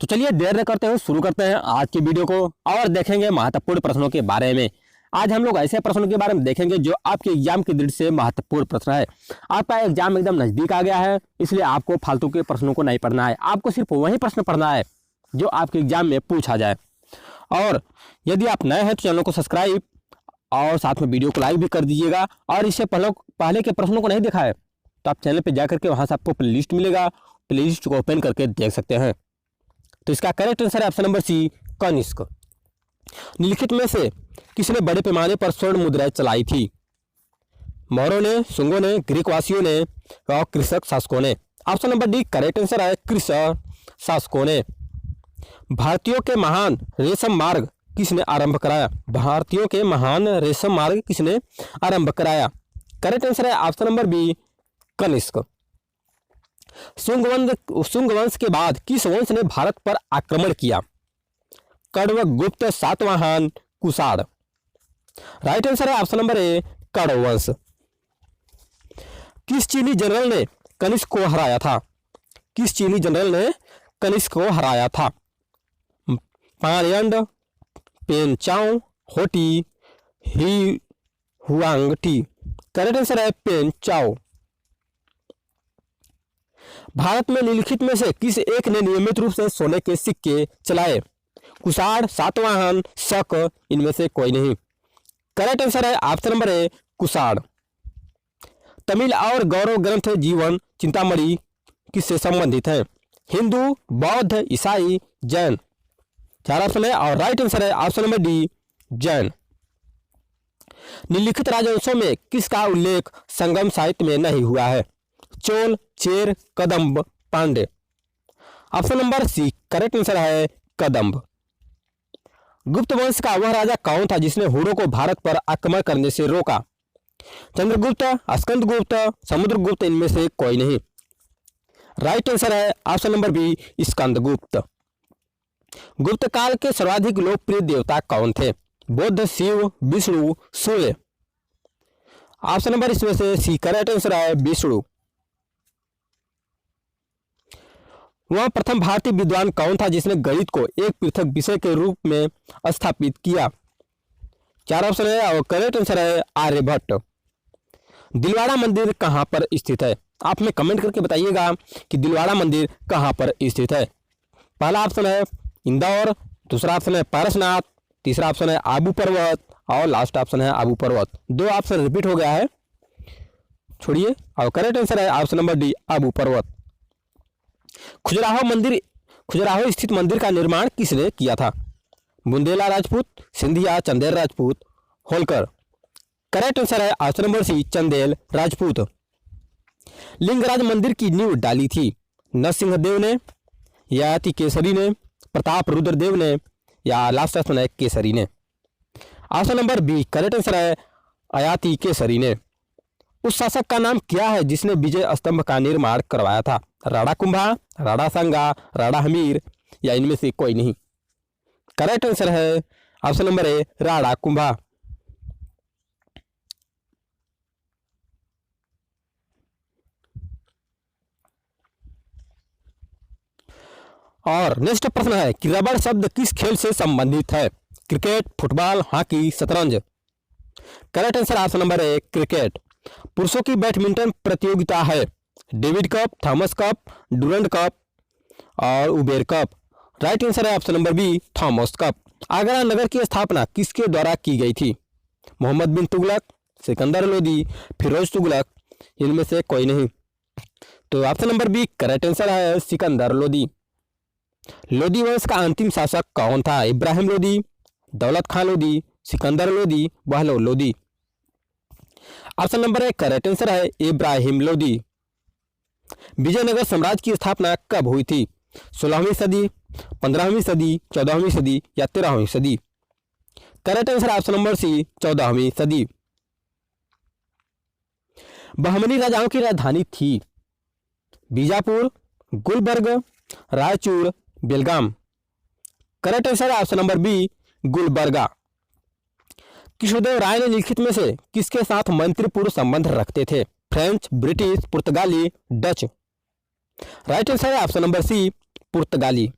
तो चलिए देर न करते हुए शुरू करते हैं आज की वीडियो को और देखेंगे महत्वपूर्ण प्रश्नों के बारे में। आज हम लोग ऐसे प्रश्नों के बारे में देखेंगे जो आपके एग्जाम की दृष्टि से महत्वपूर्ण प्रश्न है। आपका एग्जाम एकदम नजदीक आ गया है, इसलिए आपको फालतू के प्रश्नों को नहीं पढ़ना है। आपको सिर्फ वही प्रश्न पढ़ना है जो आपके एग्जाम में पूछा जाए। और यदि आप नए हैं तो चैनल को सब्सक्राइब और साथ में वीडियो को लाइक भी कर दीजिएगा। और इससे पहले के प्रश्नों को नहीं देखा है तो आप चैनल पर जाकर के वहाँ से आपको प्ले लिस्ट मिलेगा, प्ले लिस्ट को ओपन करके देख सकते हैं। तो इसका करेक्ट आंसर है ऑप्शन नंबर सी, कनिष्क। निम्नलिखित में से किसने बड़े पैमाने पर स्वर्ण मुद्राएं चलाई थी? मौर्यों ने, शुंगों ने, ग्रीक वासियों ने और कृषक शासकों ने। Option number D correct answer है कृषक शासकों ने। भारतीयों के महान रेशम मार्ग किसने आरंभ कराया? भारतीयों के महान रेशम मार्ग किसने आरंभ कराया? करेक्ट आंसर है option number B, Kanishka. Shunga वंश के बाद किस वंश ने भारत पर आक्रमण किया? कण्व, गुप्त, सातवाहन, कुषाण। राइट आंसर है ऑप्शन नंबर ए, कण्व वंश। किस चीनी जनरल ने कनिष्क को हराया था? किस चीनी जनरल ने कनिष्क को हराया था? पानयंड, पेन चाओ, होटी, ही हुआंग टी। करेक्ट आंसर है पेन चाओ। भारत में निम्नलिखित में से किस एक ने नियमित रूप से सोने के सिक्के चलाए? कुषाण, सातवाहन, शक, इनमें से कोई नहीं। करेक्ट आंसर है ऑप्शन नंबर ए, कुषाण। तमिल और गौरव ग्रंथ जीवन चिंतामणि किससे संबंधित है? हिंदू, बौद्ध, ईसाई, जैन। चार ऑप्शन है और राइट आंसर है ऑप्शन नंबर डी, जैन। निम्नलिखित राजवंशों में किसका उल्लेख संगम साहित्य में नहीं हुआ है? Chola, Chera, Kadamba, Pandya. Option number C correct answer है कदंब। गुप्त वंश का वह राजा कौन था जिसने हुरों को भारत पर आक्रमण करने से रोका? चंद्रगुप्त, स्कंदगुप्त, समुद्रगुप्त, इनमें से कोई नहीं। राइट आंसर है ऑप्शन नंबर बी, स्कंदगुप्त। गुप्त काल के सर्वाधिक लोकप्रिय देवता कौन थे? बुद्ध, शिव, विष्णु, सूर्य। ऑप्शन नंबर इसमें से सी करेक्ट आंसर है विष्णु। वह प्रथम भारतीय विद्वान कौन था जिसने गणित को एक पृथक विषय के रूप में स्थापित किया? चार ऑप्शन है और करेक्ट आंसर है आर्यभट्ट। दिलवाड़ा मंदिर कहां पर स्थित है? आप में कमेंट करके बताइएगा कि दिलवाड़ा मंदिर कहां पर स्थित है। पहला ऑप्शन है इंदौर, दूसरा ऑप्शन है पारसनाथ, तीसरा ऑप्शन है आबू पर्वत और लास्ट ऑप्शन है आबू पर्वत। दो ऑप्शन रिपीट हो गया है, छोड़िए, और करेक्ट आंसर है ऑप्शन नंबर डी, आबू पर्वत। खजुराहो स्थित मंदिर का निर्माण किसने किया था? बुंदेला राजपूत, सिंधिया, चंदेल राजपूत, होलकर। करेक्ट आंसर है option number C, Chandel Rajput. Lingaraj मंदिर की नींव डाली थी नरसिंहदेव ने, ययाति केसरी ने, प्रताप रुद्र देव ने या लास्ट ऑप्शन है केसरी ने? Option number B correct answer है ययाति केसरी ने। उस शासक का नाम क्या है जिसने विजय स्तंभ का निर्माण करवाया था? राणा कुंभा, राणा सांगा, राणा हमीर या इनमें से कोई नहीं? करेक्ट आंसर है ऑप्शन नंबर ए, राणा कुंभा। और नेक्स्ट प्रश्न है कि रबड़ शब्द किस खेल से संबंधित है? क्रिकेट, फुटबॉल, हॉकी, शतरंज। Correct answer option number A, cricket. पुरुषों की बैडमिंटन प्रतियोगिता है David cup, Thomas cup, Durand cup और उबेर कप। राइट आंसर है option number B, Thomas cup. Agra नगर की स्थापना किसके द्वारा की गई थी? मोहम्मद बिन तुगलक, सिकंदर लोदी, फिरोज तुगलक, इनमें से कोई नहीं। तो option number B correct answer है सिकंदर लोदी। लोदी वंश का अंतिम शासक कौन था? इब्राहिम लोदी, दौलत Khan Lodi, Sikandar Lodi, Bahlol Lodi. Option number A correct answer है इब्राहिम लोदी। विजयनगर साम्राज्य की स्थापना कब हुई थी? 16वीं सदी, 15वीं सदी, 14वीं सदी या 13वीं सदी? Correct answer option number C, 14वीं सदी। बहमनी राजाओं की राजधानी थी Bijapur, Gulbarga, Raichur, Belgaum. Correct answer option number B, Gulbarga. Krishnadeva Raya ने लिखित में से किसके साथ मैत्रीपूर्ण संबंध रखते थे? फ्रेंच, ब्रिटिश, पुर्तगाली, डच। राइट आंसर है ऑप्शन नंबर सी, पुर्तगाली।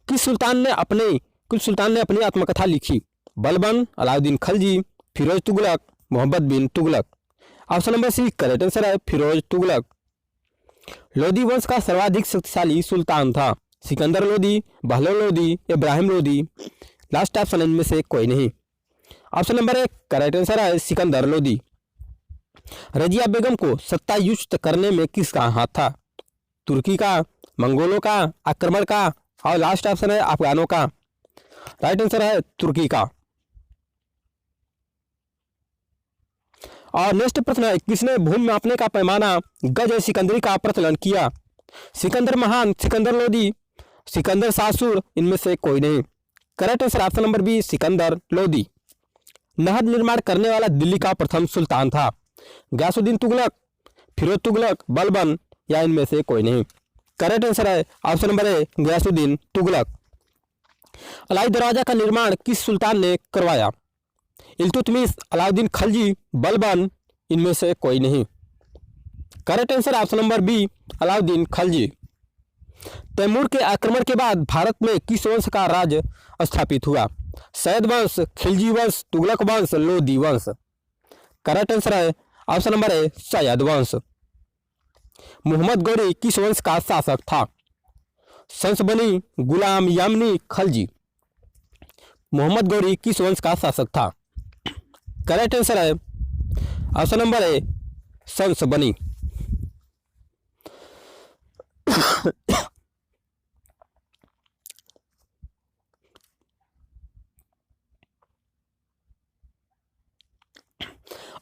किस सुल्तान ने अपनी आत्मकथा लिखी? Balban, Alauddin Khilji, Firoz Tughlaq, Mohammad bin Tughlaq. Option number C correct answer है फिरोज तुगलक। लोदी वंश का सर्वाधिक शक्तिशाली सुल्तान था? सिकंदर लोदी, बहलोल लोदी, इब्राहिम लोदी। लास्ट ऑप्शन इनमें से कोई नहीं। ऑप्शन नंबर एक करेक्ट आंसर है सिकंदर लोदी। रजिया बेगम को सत्तायुक्त करने में किसका हाथ था? तुर्की का, मंगोलों का, आक्रमण का और लास्ट ऑप्शन है अफगानों का। राइट आंसर है तुर्की का। और नेक्स्ट प्रश्न है किसने भूमि मापने का पैमाना गज सिकंदरी का प्रचलन किया? सिकंदर महान, सिकंदर लोदी, सिकंदर सासुर, इनमें से कोई नहीं। Correct answer option number B Sikandar Lodi. नहर निर्माण करने वाला दिल्ली का प्रथम सुल्तान था? गयासुद्दीन तुगलक, फिरोज तुगलक, बलबन या इनमें से कोई नहीं। करेक्ट आंसर है option number A Ghiyasuddin Tughlaq. Alai Darwaza का निर्माण किस सुल्तान ने करवाया? इल्तुतमिश, अलाउद्दीन खिलजी, बलबन, इनमें से कोई नहीं। Correct answer option number B Alauddin Khilji. Timur के आक्रमण के बाद भारत में किस वंश का राज स्थापित हुआ? सैयद वंश, खिलजी वंश, तुगलक वंश, लोदी वंश। करेक्ट आंसर है ऑप्शन नंबर ए सैयद वंश। मोहम्मद गौरी किस वंश का शासक था? संसबनी, गुलाम यामनी, खिलजी। मोहम्मद गौरी किस वंश का शासक था? करेक्ट आंसर है ऑप्शन नंबर ए संसबनी।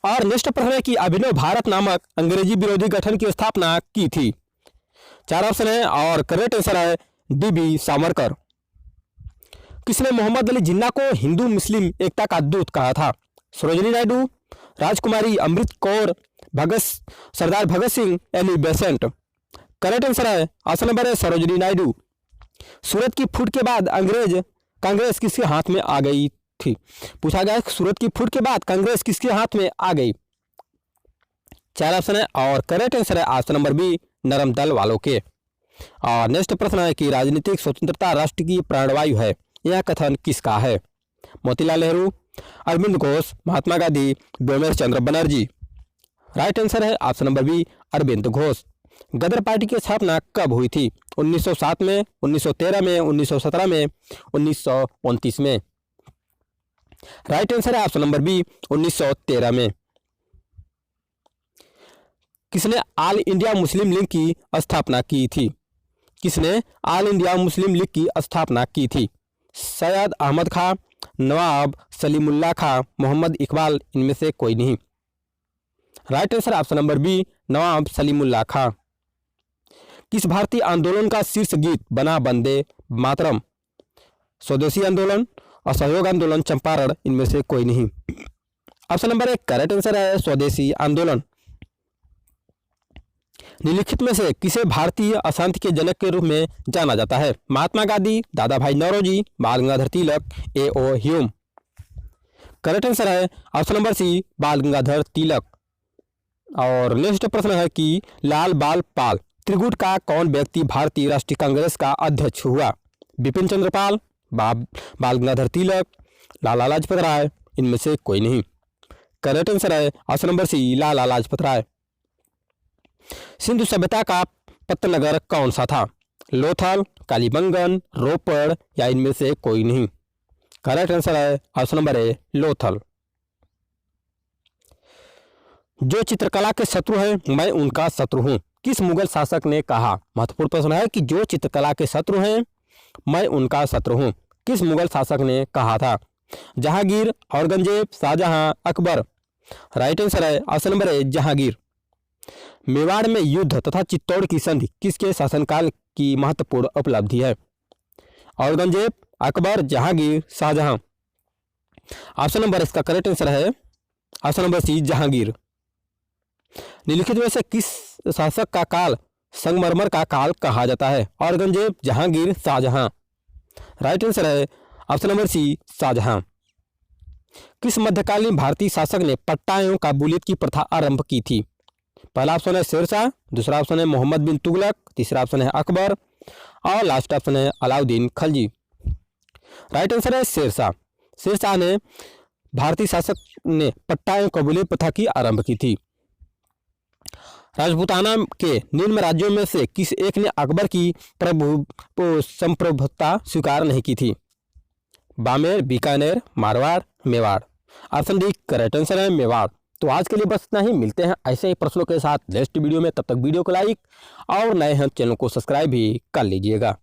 और नेक्स्ट प्रश्न है कि अभिनव भारत नामक अंग्रेजी विरोधी गठन की स्थापना की थी? चार ऑप्शन है और करेक्ट आंसर है डीबी सावरकर। किसने मोहम्मद अली जिन्ना को हिंदू मुस्लिम एकता का दूत कहा था? Sarojini Naidu, Rajkumari Amrit Kaur, Sardar Bhagat Singh, Annie Besant. Correct answer है ऑप्शन नंबर है सरोजिनी नायडू। सूरत की फूट के बाद कांग्रेस किसके हाथ में आ गई थी? पूछा गया सूरत की फूट के बाद कांग्रेस किसके हाथ में आ गई? चार ऑप्शन है और करेक्ट आंसर है ऑप्शन नंबर बी नरम दल वालों के। और नेक्स्ट प्रश्न है कि राजनीतिक स्वतंत्रता राष्ट्र की प्राणवायु है, यह कथन किसका है? मोतीलाल नेहरू, अरविंद घोष, महात्मा गांधी, व्योमेश चंद्र बनर्जी। राइट आंसर है option number B Aurobindo Ghosh. Ghadar party की स्थापना कब हुई थी? 1907 में, 1913 में, 1917 में, 1929 में। राइट आंसर है ऑप्शन नंबर बी 1913 में। किसने ऑल इंडिया मुस्लिम लीग की स्थापना की थी? किसने ऑल इंडिया मुस्लिम लीग की स्थापना की थी? सैयद अहमद खां, नवाब सलीमुल्लाह खां, मोहम्मद इकबाल, इनमें से कोई नहीं। Right answer option number B Nawab Salimullah Khan. किस भारतीय आंदोलन का शीर्ष गीत बना वंदे मातरम? स्वदेशी आंदोलन, असहयोग आंदोलन, चंपारण, इनमें से कोई नहीं। ऑप्शन नंबर एक करेक्ट आंसर है स्वदेशी आंदोलन। निम्नलिखित में से किसे भारतीय अशांति के जनक के रूप में जाना जाता है? महात्मा गांधी, दादा भाई नौरोजी, बाल Gangadhar Tilak, A.O.. Hume. Correct answer है ऑप्शन नंबर सी बाल गंगाधर तिलक। और नेक्स्ट प्रश्न है कि लाल बाल पाल त्रिगुट का कौन व्यक्ति भारतीय राष्ट्रीय कांग्रेस का अध्यक्ष हुआ? बिपिन चंद्र पाल, बाल गंगाधर तिलक, लाला लाजपत राय, इनमें से कोई नहीं। करेक्ट आंसर है ऑप्शन नंबर सी लाला लाजपत राय। सिंधु सभ्यता का पत्तन नगर कौन सा था? लोथल, कालीबंगन, रोपड़ या इनमें से कोई नहीं। करेक्ट आंसर है ऑप्शन नंबर ए लोथल। जो चित्रकला के शत्रु हैं मैं उनका शत्रु हूं, किस मुगल शासक ने कहा? महत्वपूर्ण प्रश्न है कि जो चित्रकला के शत्रु हैं मैं उनका शत्रु हूं, किस मुगल शासक ने कहा था? जहांगीर, औरंगजेब, शाहजहां, अकबर। राइट आंसर है ऑप्शन नंबर ए जहांगीर। मेवाड़ में युद्ध तथा चित्तौड़ की संधि किसके शासनकाल की महत्वपूर्ण उपलब्धि है? औरंगजेब, अकबर, जहांगीर, शाहजहां। ऑप्शन नंबर इसका करेक्ट आंसर है ऑप्शन नंबर सी जहांगीर। निम्नलिखित में से किस शासक का काल संगमरमर का काल कहा जाता है? औरंगजेब, जहांगीर, शाहजहां। राइट आंसर है ऑप्शन नंबर सी शाहजहां। किस मध्यकालीन भारतीय शासक ने पट्टा एवं काबूलियत की प्रथा आरंभ की थी? पहला ऑप्शन है शेरशाह, दूसरा ऑप्शन है मोहम्मद बिन तुगलक, तीसरा ऑप्शन है अकबर और लास्ट ऑप्शन है अलाउद्दीन खिलजी। राइट आंसर है शेरशाह। शेरशाह ने भारतीय शासक ने पट्टा एवं कबीले प्रथा की आरंभ की थी। राजपूताना के निम्न राज्यों में से किस एक ने अकबर की संप्रभुता स्वीकार नहीं की थी? Barmer, Bikaner, Marwar, Mewar. Option D correct answer है मेवाड़। तो आज के लिए बस इतना ही, मिलते हैं ऐसे ही प्रश्नों के साथ नेक्स्ट वीडियो में। तब तक वीडियो को लाइक और नए हैं चैनल को सब्सक्राइब भी कर लीजिएगा।